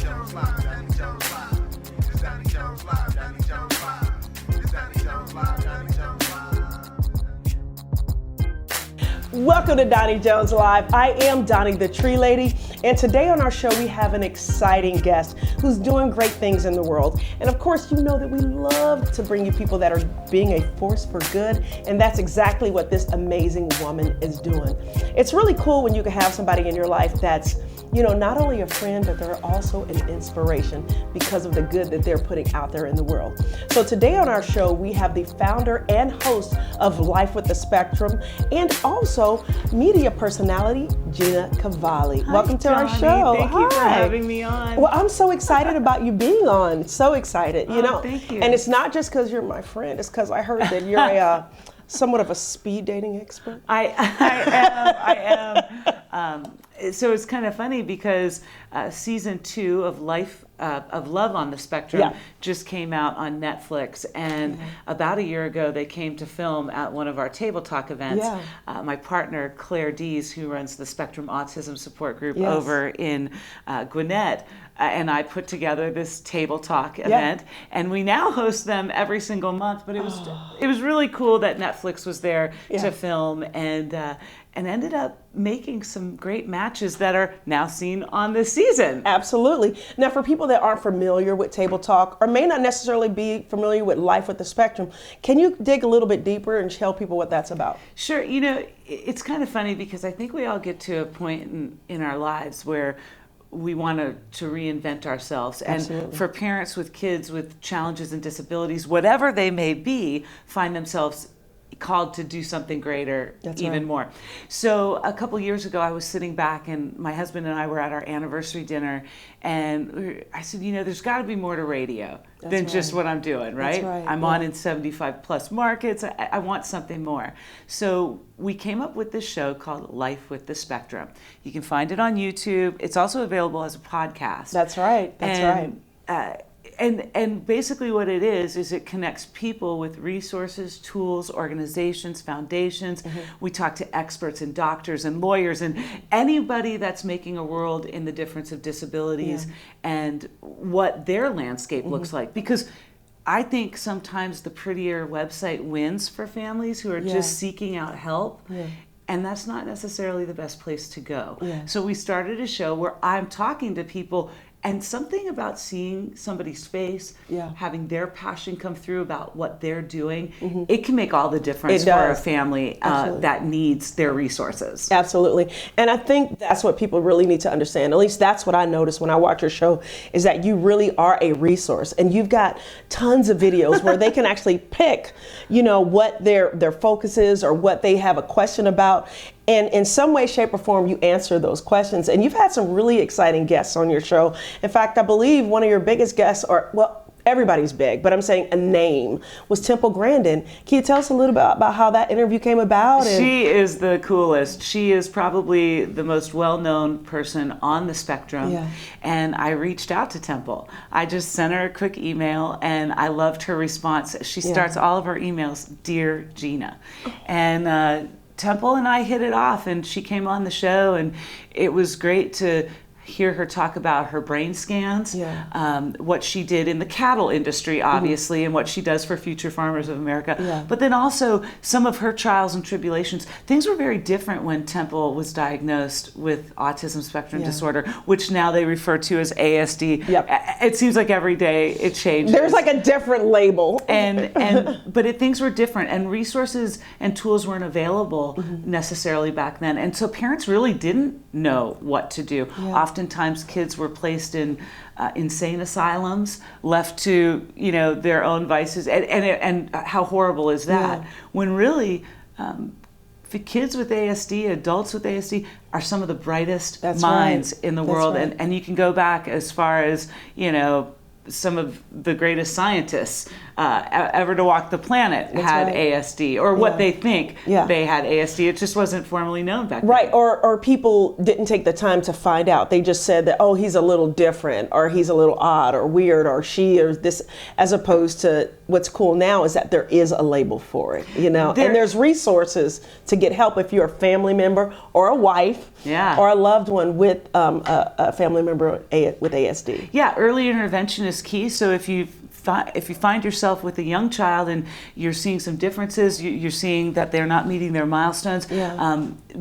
Jones Live, Donnie Jones Live. It's Donnie Jones Live, Donnie Jones Live. It's Donnie Jones Live, Donnie Jones Live. Welcome to Doni Jones Live. I am Doni the Tree Lady, and today on our show we have an exciting guest who's doing great things in the world. And of course, you know that we love to bring you people that are being a force for good, and that's exactly what this amazing woman is doing. It's really cool when you can have somebody in your life that's, you know, not only a friend, but they're also an inspiration because of the good that they're putting out there in the world. So today on our show, we have the founder and host of Life with the Spectrum, and also media personality, Gina Kavali. Hi, Welcome to Doni. our show. Thank you for Hi. having me on. Well, I'm so excited about you being on. So excited, you know. Thank you. And it's not just because you're my friend. It's because I heard that you're a somewhat of a speed dating expert. I am. So it's kind of funny because season 2 of Life of Love on the Spectrum just came out on Netflix, and about a year ago they came to film at one of our table talk events. My partner Claire Dees, who runs the Spectrum Autism Support Group over in Gwinnett, and I put together this table talk event, and we now host them every single month. But it was really cool that Netflix was there to film, and ended up making some great matches that are now seen on this season. Absolutely. Now, for people that aren't familiar with Table Talk, or may not necessarily be familiar with Life with the Spectrum, can you dig a little bit deeper and tell people what that's about? Sure. You know, it's kind of funny because I think we all get to a point in our lives where we want to reinvent ourselves. Absolutely. And for parents with kids with challenges and disabilities, whatever they may be, find themselves called to do something greater, even more. So a couple years ago, I was sitting back, and my husband and I were at our anniversary dinner, and I said, you know, there's got to be more to radio than just what I'm doing, right? I'm on in 75 plus markets. I want something more. So we came up with this show called Life with the Spectrum. You can find it on YouTube. It's also available as a podcast. That's right. And basically what it is it connects people with resources, tools, organizations, foundations. We talk to experts and doctors and lawyers and anybody that's making a world in the difference of disabilities and what their landscape looks like. Because I think sometimes the prettier website wins for families who are just seeking out help. And that's not necessarily the best place to go. So we started a show where I'm talking to people, and something about seeing somebody's face, having their passion come through about what they're doing, it can make all the difference for a family that needs their resources. Absolutely. And I think that's what people really need to understand. At least that's what I noticed when I watch your show, is that you really are a resource. And you've got tons of videos where they can actually pick, you know, what their focus is or what they have a question about. And in some way, shape, or form, you answer those questions. And you've had some really exciting guests on your show. In fact, I believe one of your biggest guests, or, well, everybody's big, but I'm saying a name, was Temple Grandin. Can you tell us a little bit about how that interview came about? She is the coolest. She is probably the most well-known person on the spectrum. And I reached out to Temple. I just sent her a quick email, and I loved her response. She starts all of her emails, "Dear Gina." And Temple and I hit it off, and she came on the show, and it was great to hear her talk about her brain scans, what she did in the cattle industry, obviously, and what she does for Future Farmers of America. But then also some of her trials and tribulations. Things were very different when Temple was diagnosed with autism spectrum disorder, which now they refer to as ASD. It seems like every day it changes. There's like a different label. But things were different, and resources and tools weren't available necessarily back then. And so parents really didn't know what to do. Oftentimes kids were placed in insane asylums, left to, you know, their own vices, and how horrible is that? When really the kids with ASD, adults with ASD, are some of the brightest minds in the world. And you can go back as far as, you know, some of the greatest scientists ever to walk the planet had ASD, or what they think they had ASD. It just wasn't formally known back then. Or people didn't take the time to find out. They just said that, oh, he's a little different, or he's a little odd or weird, or she or this, as opposed to what's cool now is that there is a label for it, and there's resources to get help if you're a family member or a wife or a loved one with a family member with ASD. Yeah, early intervention is key. So if you find yourself with a young child and you're seeing some differences, you're seeing that they're not meeting their milestones,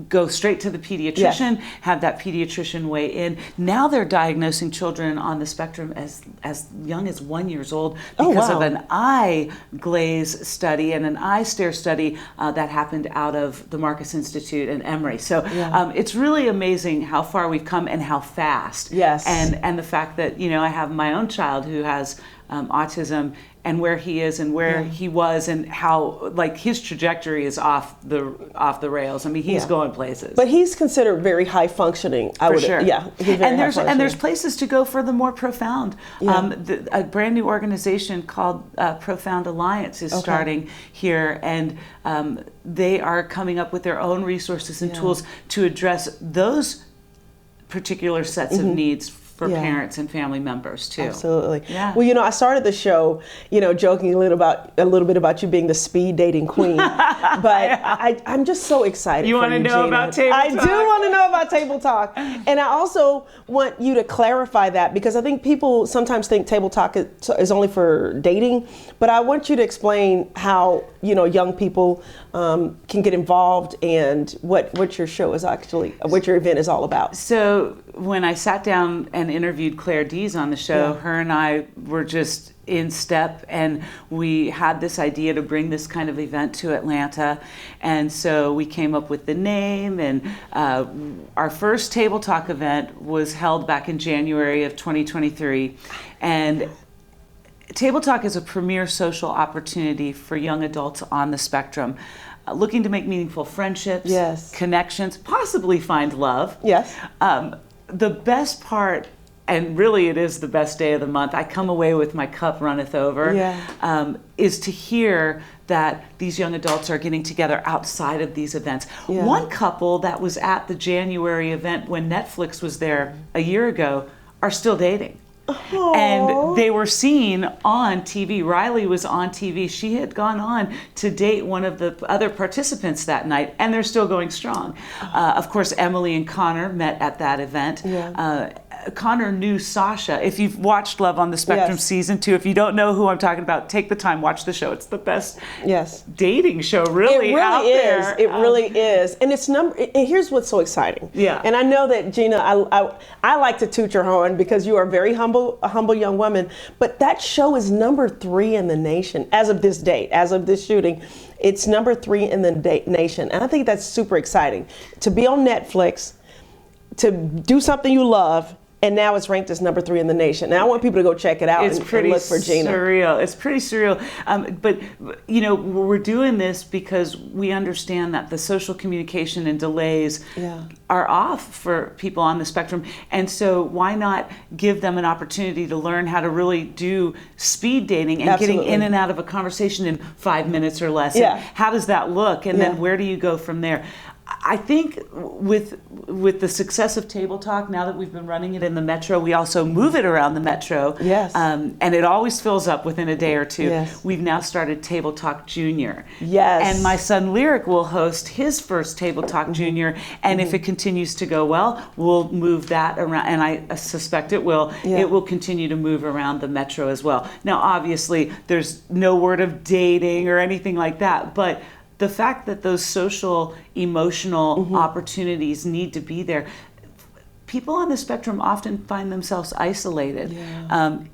go straight to the pediatrician, have that pediatrician weigh in. Now they're diagnosing children on the spectrum as young as 1 year old because of an eye glaze study and an eye stare study that happened out of the Marcus Institute and Emory. So it's really amazing how far we've come and how fast. Yes. And the fact that, I have my own child who has autism, and where he is and where he was and how his trajectory is off the rails. I mean, he's going places. But he's considered very high functioning. Sure. Yeah. And there's places to go for the more profound. A brand new organization called Profound Alliance is starting here, and they are coming up with their own resources and tools to address those particular sets of needs for parents and family members too. Absolutely. Yeah. Well, I started the show, joking a little bit about you being the speed dating queen, but I'm just so excited. You want to know about Table Talk? I do want to know about Table Talk, and I also want you to clarify that because I think people sometimes think Table Talk is only for dating, but I want you to explain how young people can get involved and what your show is actually, what your event is all about. So when I sat down and interviewed Claire Dees on the show, her and I were just in step, and we had this idea to bring this kind of event to Atlanta, and so we came up with the name, and our first Table Talk event was held back in January of 2023, and Table Talk is a premier social opportunity for young adults on the spectrum, looking to make meaningful friendships, connections, possibly find love. Yes. The best part, and really it is the best day of the month, I come away with my cup runneth over, is to hear that these young adults are getting together outside of these events. One couple that was at the January event when Netflix was there a year ago are still dating. Aww. And they were seen on TV. Riley was on TV. She had gone on to date one of the other participants that night, and they're still going strong. Of course, Emily and Connor met at that event. Connor knew Sasha. If you've watched Love on the Spectrum season 2, if you don't know who I'm talking about, take the time, watch the show. It's the best dating show really out there. It really is. And and here's what's so exciting. And I know that Gina, I like to toot your horn because you are a humble young woman, but that show is number 3 in the nation as of this date, as of this shooting. It's number 3 in the nation. And I think that's super exciting to be on Netflix, to do something you love, and now it's ranked as number 3 in the nation. Now I want people to go check it out and look for Gina. It's pretty surreal. But we're doing this because we understand that the social communication and delays are off for people on the spectrum. And so why not give them an opportunity to learn how to really do speed dating and getting in and out of a conversation in 5 minutes or less. And how does that look? And then where do you go from there? I think with the success of Table Talk, now that we've been running it in the Metro, we also move it around the Metro. And it always fills up within a day or two. We've now started Table Talk Junior. And my son Lyric will host his first Table Talk Junior. And if it continues to go well, we'll move that around. And I suspect it will. It will continue to move around the Metro as well. Now, obviously, there's no word of dating or anything like that, but the fact that those social, emotional opportunities need to be there. People on the spectrum often find themselves isolated.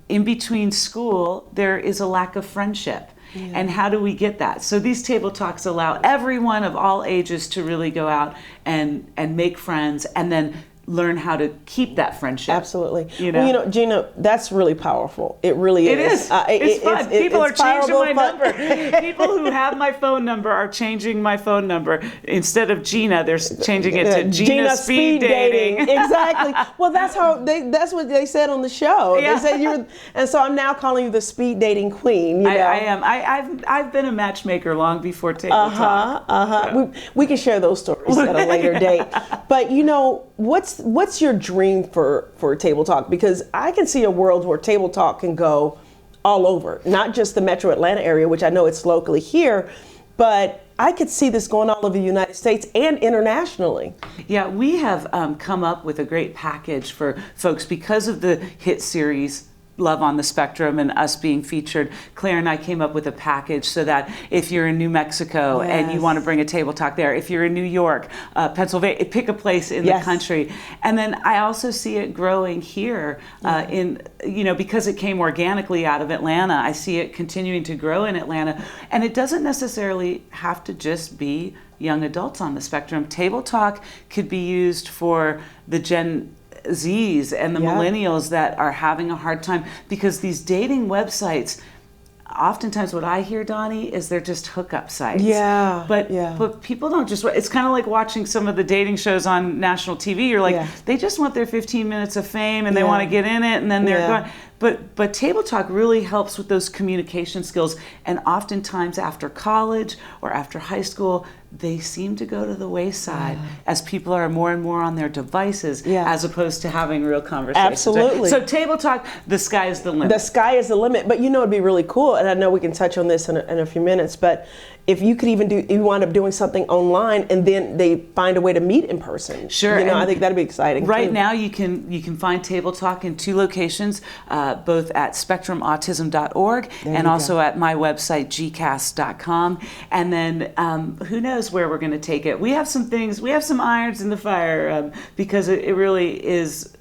In between school, there is a lack of friendship. And how do we get that? So these Table Talks allow everyone of all ages to really go out and make friends, and then learn how to keep that friendship. Absolutely. Well, Gina, that's really powerful. It really is. It is. It's fun. People are changing my number. People who have my phone number are changing my phone number. Instead of Gina, they're changing it to Gina Speed Dating. Exactly. Well, that's what they said on the show. They said and so I'm now calling you the speed dating queen. I am. I've been a matchmaker long before Table Talk. We can share those stories at a later date. But what's your dream for Table Talk? Because I can see a world where Table Talk can go all over, not just the metro Atlanta area, which I know it's locally here, but I could see this going all over the United States and internationally. Yeah, we have come up with a great package for folks because of the hit series Love on the Spectrum and us being featured. Claire and I came up with a package so that if you're in New Mexico and you want to bring a table talk there, if you're in New York, Pennsylvania, pick a place in the country. And then I also see it growing here because it came organically out of Atlanta. I see it continuing to grow in Atlanta. And it doesn't necessarily have to just be young adults on the spectrum. Table talk could be used for the Gen Zs and the millennials that are having a hard time, because these dating websites, oftentimes what I hear, Doni, is they're just hookup sites. But people don't just, it's kind of like watching some of the dating shows on national TV. You're like, they just want their 15 minutes of fame and they want to get in it and then they're gone. But table talk really helps with those communication skills, and oftentimes after college or after high school, they seem to go to the wayside as people are more and more on their devices as opposed to having real conversations. Absolutely. So table talk, the sky is the limit. The sky is the limit. But it'd be really cool, and I know we can touch on this in a few minutes, but if you could even you wind up doing something online and then they find a way to meet in person. Sure. I think that'd be exciting. Right now you can find Table Talk in 2 locations, both at spectrumautism.org and also at my website, gcast.com. And then who knows where we're going to take it. We have some irons in the fire because it really is.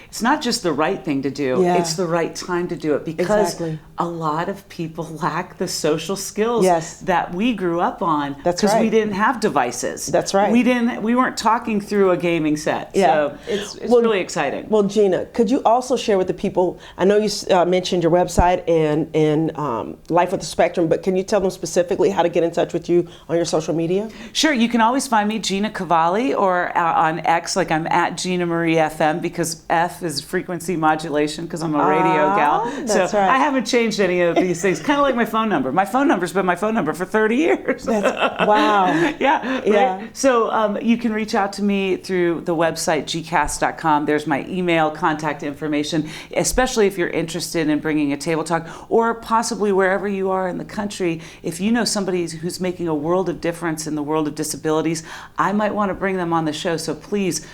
It's not just the right thing to do, it's the right time to do it, because a lot of people lack the social skills that we grew up on because we didn't have devices. That's right. We weren't talking through a gaming set. So it's really exciting. Well, Gina, could you also share with the people, I know you mentioned your website and Life with the Spectrum, but can you tell them specifically how to get in touch with you on your social media? Sure, you can always find me, Gina Kavali, or on X, like I'm at Gina Marie FM, because F is frequency modulation, because I'm a radio gal. So I haven't changed any of these things. Kind of like my phone number. My phone number's been my phone number for 30 years. Wow. Right? So you can reach out to me through the website, gcast.com. There's my email, contact information, especially if you're interested in bringing a table talk, or possibly wherever you are in the country. If you know somebody who's making a world of difference in the world of disabilities, I might want to bring them on the show. So please,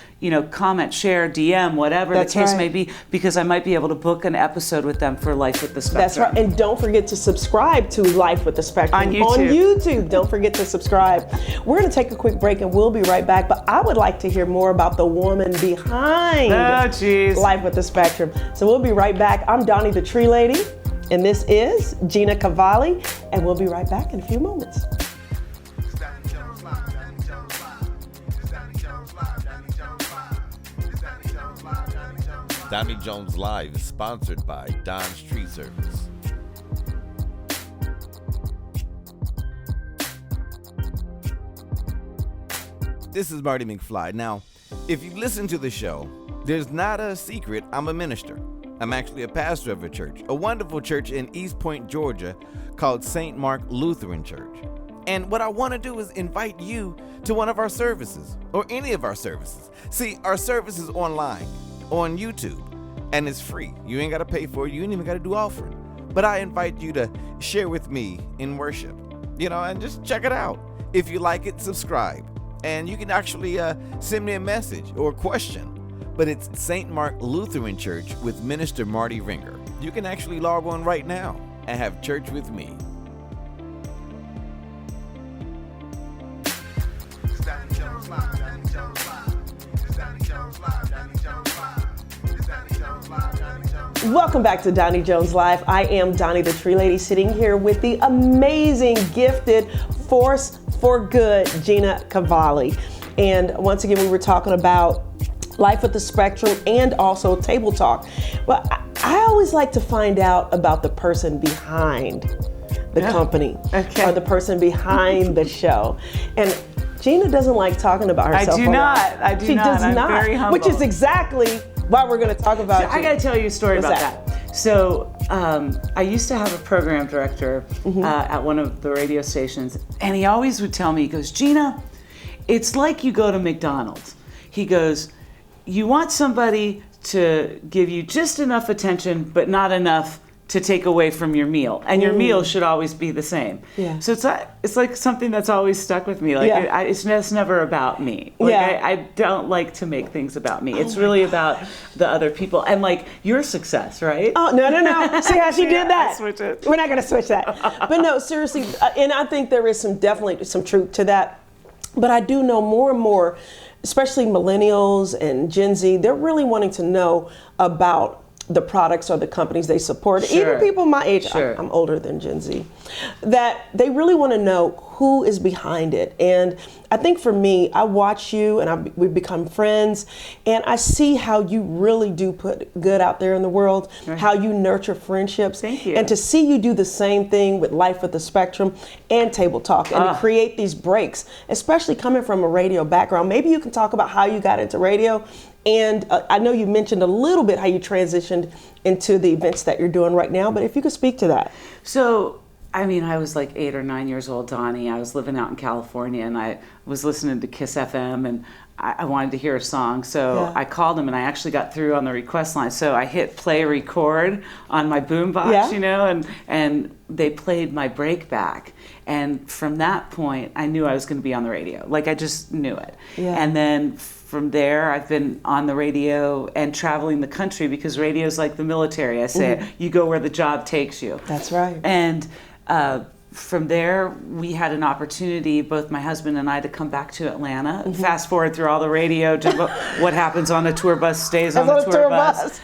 comment, share, DM, whatever the case may be, because I might be able to book an episode with them for Life with the Spectrum. That's right. And don't forget to subscribe to Life with the Spectrum on YouTube. Don't forget to subscribe. We're going to take a quick break and we'll be right back. But I would like to hear more about the woman behind Life with the Spectrum. So we'll be right back. I'm Doni the Tree Lady, and this is Gina Kavali, and we'll be right back in a few moments. Doni Jones Live is sponsored by Don's Tree Service. This is Marty McFly. Now, if you've listened to the show, there's not a secret I'm a minister. I'm actually a pastor of a church, a wonderful church in East Point, Georgia, called St. Mark Lutheran Church. And what I want to do is invite you to one of our services, or any of our services. See, our service is online, on YouTube, and it's free. You ain't got to pay for it. You ain't even got to do offering. But I invite you to share with me in worship, and just check it out. If you like it, subscribe. And you can actually send me a message or a question. But it's St. Mark Lutheran Church with Minister Marty Ringer. You can actually log on right now and have church with me. Welcome back to Doni Jones Live. I am Doni the Tree Lady, sitting here with the amazing, gifted, force for good, Gina Kavali. And once again, we were talking about Life with the Spectrum and also Table Talk. Well, I always like to find out about the person behind the company or the person behind the show. And Gina doesn't like talking about herself. I do not. She does I'm not. very humble. Which is exactly why we're going to talk about I got to tell you a story What's about that? So I used to have a program director at one of the radio stations, and he always would tell me, he goes, Gina, it's like you go to McDonald's. He goes, you want somebody to give you just enough attention, but not enough to take away from your meal, and your meal should always be the same. Yeah. So it's like something that's always stuck with me. Like it's just never about me. Like I don't like to make things about me. It's really about the other people and like your success, right? Oh, no. See how she did that? Switch it. We're not going to switch that. But no, seriously, and I think there is definitely some truth to that. But I do know more and more, especially millennials and Gen Z, they're really wanting to know about the products or the companies they support. Sure. Even people my age, Sure. I'm older than Gen Z, that they really want to know who is behind it. And I think for me, I watch you and we've become friends, and I see how you really do put good out there in the world, Right. how you nurture friendships. Thank you. And to see you do the same thing with Life with the Spectrum and Table Talk, and to create these breaks, especially coming from a radio background. Maybe you can talk about how you got into radio. And I know you mentioned a little bit how you transitioned into the events that you're doing right now, but if you could speak to that. So, I mean, I was like 8 or 9 years old, Donnie. I was living out in California, and I was listening to Kiss FM, and I wanted to hear a song. So I called them, and I actually got through on the request line. So I hit play record on my boombox, you know, and they played my break back. And from that point, I knew I was going to be on the radio. Like, I just knew it. Yeah. And then from there, I've been on the radio and traveling the country, because radio is like the military. I say, you go where the job takes you. That's right. And from there, we had an opportunity, both my husband and I, to come back to Atlanta. Fast forward through all the radio to what happens on a tour bus stays on the tour bus.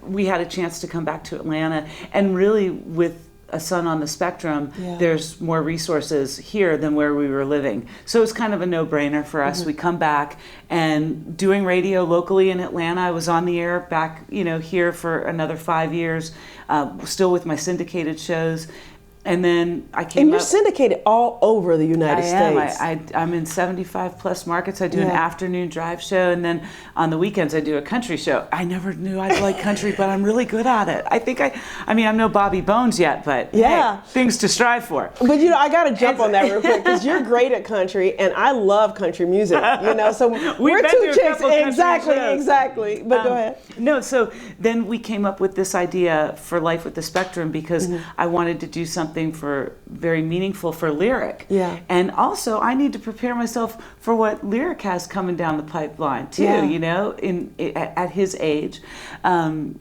We had a chance to come back to Atlanta, and really with a son on the spectrum, there's more resources here than where we were living. So it's kind of a no-brainer for us. We come back, and doing radio locally in Atlanta, I was on the air back, you know, here for another 5 years, still with my syndicated shows. And then I came And you're up, syndicated all over the United States. I'm in 75 plus markets. I do an afternoon drive show, and then on the weekends I do a country show. I never knew I'd like country, but I'm really good at it. I think I mean, I'm no Bobby Bones yet, but hey, things to strive for. But you know, I got to jump on that real quick, because you're great at country, and I love country music. You know, so we're two chicks. Exactly. But go ahead. No, so then we came up with this idea for Life with the Spectrum, because I wanted to do something for very meaningful for Lyric. Yeah. And also I need to prepare myself for what Lyric has coming down the pipeline too, you know, at his age.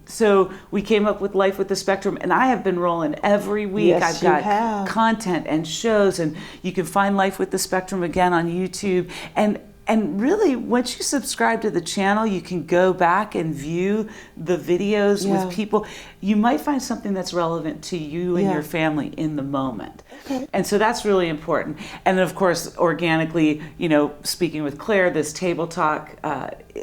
So we came up with Life with the Spectrum, and I have been rolling every week. Yes, I've got content and shows, and you can find Life with the Spectrum again on YouTube. And really, once you subscribe to the channel, you can go back and view the videos with people. You might find something that's relevant to you and your family in the moment. Okay. And so that's really important. And then, of course, organically, you know, speaking with Claire, this Table Talk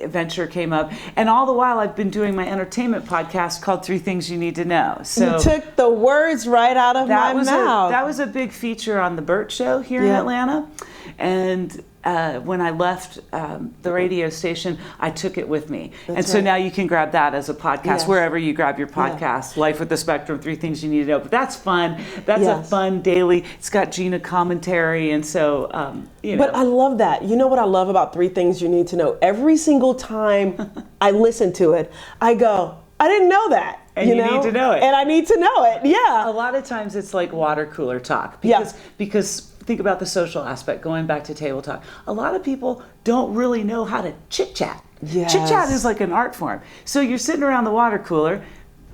venture came up. And all the while, I've been doing my entertainment podcast called 3 Things You Need to Know. So you took the words right out of my mouth. That was a big feature on The Burt Show here in Atlanta. And when I left the radio station, I took it with me. So now you can grab that as a podcast wherever you grab your podcast. Life with the Spectrum, 3 Things You Need to Know. But that's fun. That's a fun daily. It's got Gina commentary, and so you know. But I love that. You know what I love about 3 Things You Need to Know? Every single time I listen to it, I go, I didn't know that. And you need to know it. And I need to know it. Yeah. A lot of times it's like water cooler talk. Because think about the social aspect, going back to Table Talk. A lot of people don't really know how to chit-chat. Yes. Chit-chat is like an art form. So you're sitting around the water cooler,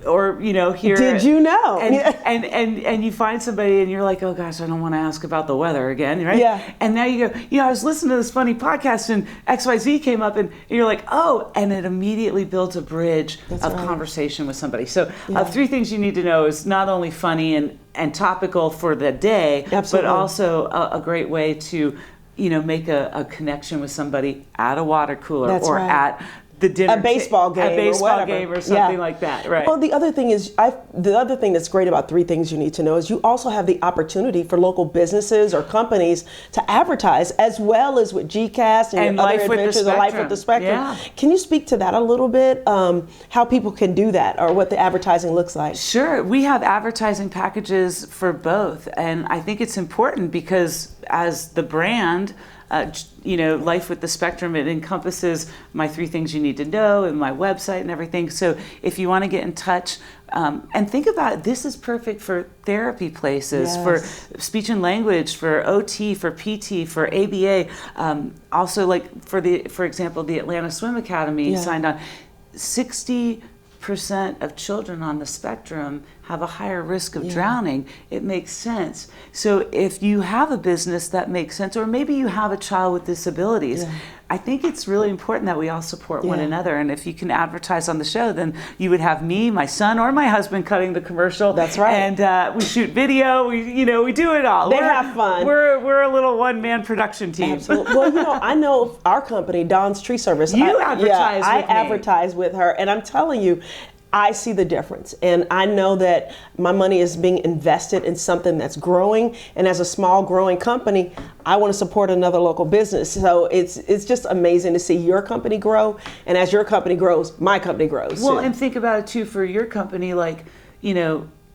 or, you know, here. Did you know? And you find somebody and you're like, oh gosh, I don't want to ask about the weather again, right? Yeah. And now you go, you know, I was listening to this funny podcast and XYZ came up, and you're like, oh, and it immediately builds a bridge of conversation with somebody. So 3 Things You Need to Know is not only funny and topical for the day, but also a great way to, you know, make a connection with somebody at a water cooler at the dinner, a baseball game or something like that, right? Well, the other thing is, the other thing that's great about 3 Things You Need to Know is you also have the opportunity for local businesses or companies to advertise, as well as with GCast and your other adventures of Life with the Spectrum. Yeah. Can you speak to that a little bit? How people can do that, or what the advertising looks like? Sure, we have advertising packages for both, and I think it's important because as the brand, Life with the Spectrum. It encompasses my 3 things you need to know and my website and everything. So if you want to get in touch, and think about it, this is perfect for therapy places, for speech and language, for OT, for PT, for ABA. Also, like for example, the Atlanta Swim Academy signed on. 60% of children on the spectrum have a higher risk of drowning. It makes sense. So if you have a business that makes sense, or maybe you have a child with disabilities, I think it's really important that we all support one another. And if you can advertise on the show, then you would have me, my son, or my husband cutting the commercial. That's right. And we shoot video. We do it all. They have fun. We're a little one-man production team. Absolutely. Well, I know our company, Dawn's Tree Service. I advertise with her, and I'm telling you, I see the difference, and I know that my money is being invested in something that's growing, and as a small growing company, I want to support another local business. So it's just amazing to see your company grow, and as your company grows, my company grows. Well, and think about it too, for your company, like,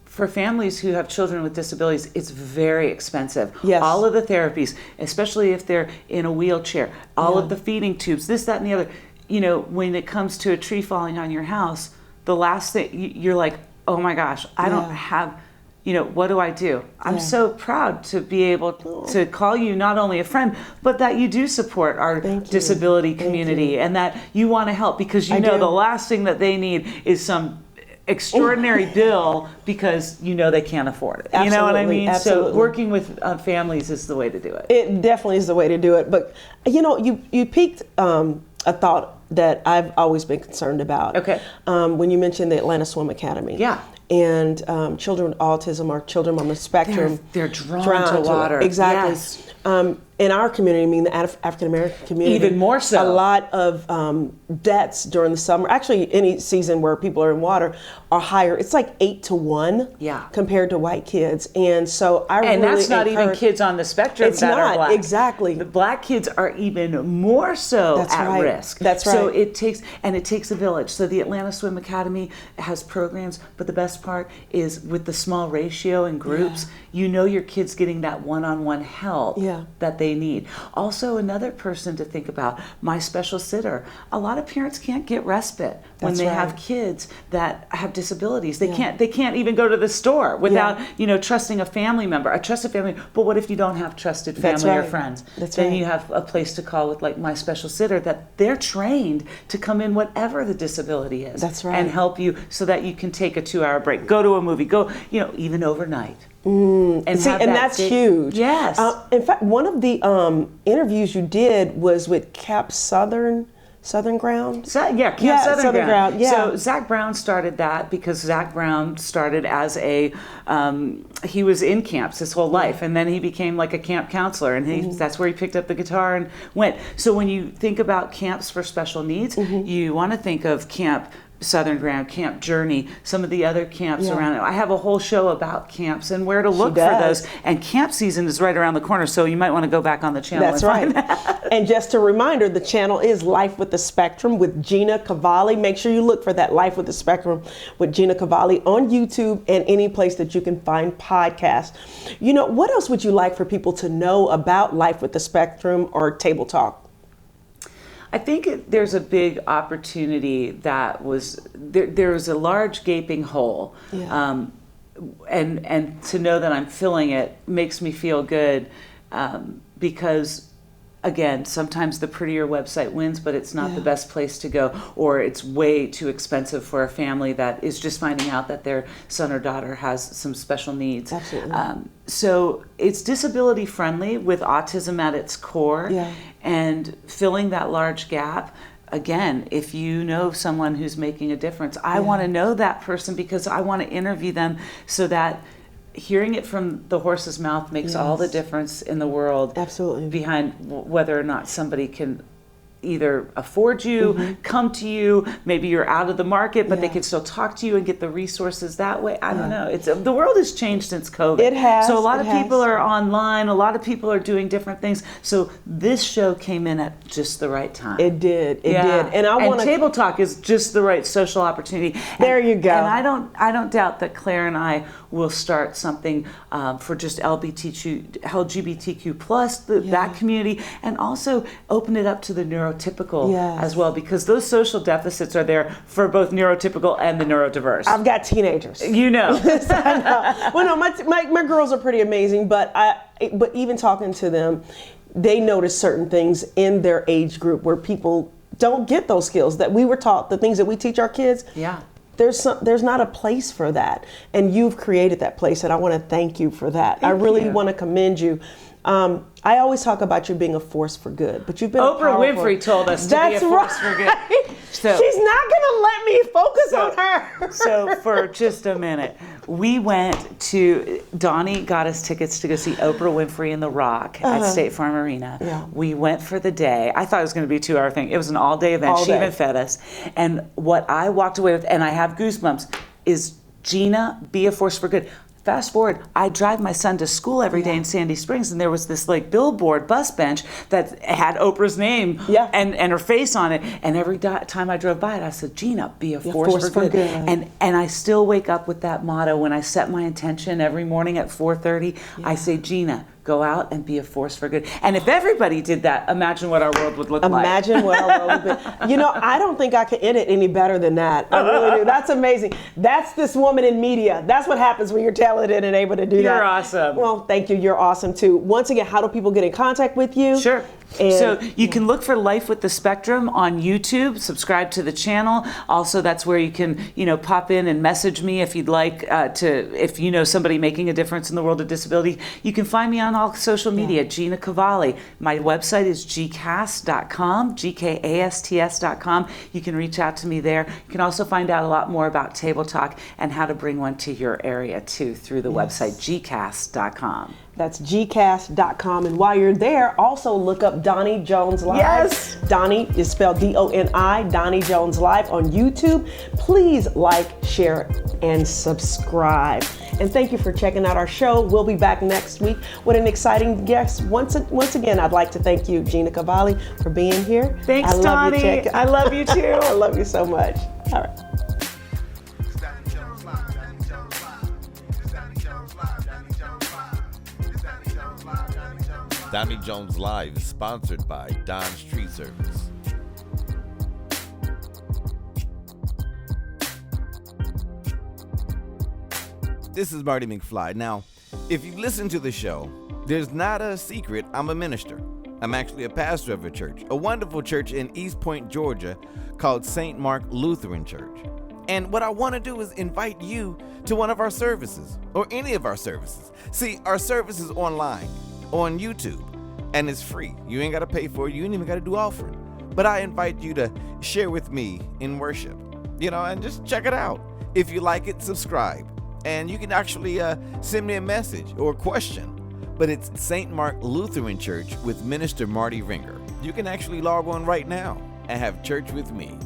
for families who have children with disabilities, it's very expensive. Yes. All of the therapies, especially if they're in a wheelchair, all of the feeding tubes, this, that, and the other. When it comes to a tree falling on your house, the last thing you're like, oh my gosh, I don't have, what do I do? I'm so proud to be able to call you not only a friend, but that you do support our disability community and that you want to help, because the last thing that they need is some extraordinary bill because they can't afford it. Absolutely, you know what I mean? Absolutely. So working with families is the way to do it. It definitely is the way to do it. But you piqued a thought that I've always been concerned about. Okay. When you mentioned the Atlanta Swim Academy. Yeah. And children with autism or children on the spectrum. They're drawn to water. Exactly. Yes. In our community, the African American community. Even more so. A lot of deaths during the summer, actually any season where people are in water, are higher. It's like 8-to-1 compared to white kids. And so And that's not even kids on the spectrum are black. Exactly. The black kids are even more so at risk. That's right. So it takes a village. So the Atlanta Swim Academy has programs, but the best part is with the small ratio in groups, your kid's getting that one-on-one help that they need. Also, another person to think about, my special sitter. A lot of parents can't get respite when they have kids that have disabilities. They can't even go to the store without trusting a family member. I trust a family, but what if you don't have trusted family or friends? Then you have a place to call with, like, my special sitter, that they're trained to come in whatever the disability is. That's right. And help you so that you can take a 2-hour break, go to a movie, go even overnight. And that's huge. Yes. In fact, one of the interviews you did was with Camp Southern Ground. Camp Southern Ground. Yeah. So Zach Brown started that because Zach Brown started as he was in camps his whole life, and then he became like a camp counselor, and that's where he picked up the guitar and went. So when you think about camps for special needs, you want to think of Camp Southern Ground, Camp Journey, some of the other camps around it. I have a whole show about camps and where to look for those. And camp season is right around the corner, so you might want to go back on the channel. That's right. And just a reminder, the channel is Life with the Spectrum with Gina Kavali. Make sure you look for that Life with the Spectrum with Gina Kavali on YouTube and any place that you can find podcasts. What else would you like for people to know about Life with the Spectrum or Table Talk? I think there's a big opportunity that was there was a large gaping hole, and to know that I'm filling it makes me feel good, because again, sometimes the prettier website wins, but it's not the best place to go, or it's way too expensive for a family that is just finding out that their son or daughter has some special needs. Absolutely. So it's disability friendly with autism at its core, and filling that large gap. Again, if you know someone who's making a difference, I want to know that person because I want to interview them so that hearing it from the horse's mouth makes all the difference in the world. Absolutely. Behind whether or not somebody can either afford you, come to you. Maybe you're out of the market, but they can still talk to you and get the resources that way. I don't know. It's the world has changed since COVID. It has. So a lot of has. people are online. A lot of people are doing different things. So this show came in at just the right time. It did. It did. And I want to. Table talk is just the right social opportunity. There you go. And I don't doubt that Claire and I will start something for just LGBTQ plus that community, and also open it up to the neurotypical as well, because those social deficits are there for both neurotypical and the neurodiverse. I've got teenagers. You know. I know. Well, no, my girls are pretty amazing, but even talking to them, they notice certain things in their age group where people don't get those skills that we were taught, the things that we teach our kids. Yeah. There's not a place for that, and you've created that place, and I want to thank you for that. I really want to commend you. I always talk about you being a force for good, but you've been Oprah Winfrey told us to be a force for good. So, she's not gonna let me focus on her. So for just a minute, we went to, Doni got us tickets to go see Oprah Winfrey in The Rock at State Farm Arena. Yeah. We went for the day. I thought it was going to be a 2-hour thing. It was an all-day event. She even fed us. And what I walked away with, and I have goosebumps, is Gina, be a force for good. Fast forward, I drive my son to school every day in Sandy Springs, and there was this like billboard bus bench that had Oprah's name and her face on it. And every time I drove by it, I said, Gina, be a force for good. And I still wake up with that motto. When I set my intention every morning at 4:30, I say, Gina, go out and be a force for good. And if everybody did that, imagine what our world would look like. Imagine what our world would be. You know, I don't think I could end it any better than that. I really do. That's amazing. That's this woman in media. That's what happens when you're talented and able to do that. You're awesome. Well, thank you. You're awesome too. Once again, how do people get in contact with you? Sure. So you can look for Life with the Spectrum on YouTube, subscribe to the channel. Also, that's where you can, pop in and message me if you'd like if you know somebody making a difference in the world of disability. You can find me on all social media, Gina Kavali. My website is gcast.com, GKASTS.com. You can reach out to me there. You can also find out a lot more about Table Talk and how to bring one to your area too through the website, gcast.com. That's gcast.com. And while you're there, also look up Doni Jones Live. Yes. Doni is spelled D-O-N-I, Doni Jones Live on YouTube. Please like, share, and subscribe. And thank you for checking out our show. We'll be back next week with an exciting guest. Once again, I'd like to thank you, Gina Kavali, for being here. Thanks, Doni. I love you too. I love you so much. All right. It's Doni Jones Live, Doni Jones Live. It's Doni Jones Live, Doni Jones Live. It's Doni Jones Live, Doni Jones Live. Doni Jones Live is sponsored by Don's Tree Service. This is Marty McFly. Now, if you listen to the show, there's not a secret I'm a minister. I'm actually a pastor of a church, a wonderful church in East Point, Georgia, called St. Mark Lutheran Church. And what I want to do is invite you to one of our services, or any of our services. See, our service is online, on YouTube, and it's free. You ain't got to pay for it. You ain't even got to do offering. But I invite you to share with me in worship, and just check it out. If you like it, subscribe. And you can actually send me a message or a question. But it's St. Mark Lutheran Church with Minister Marty Ringer. You can actually log on right now and have church with me.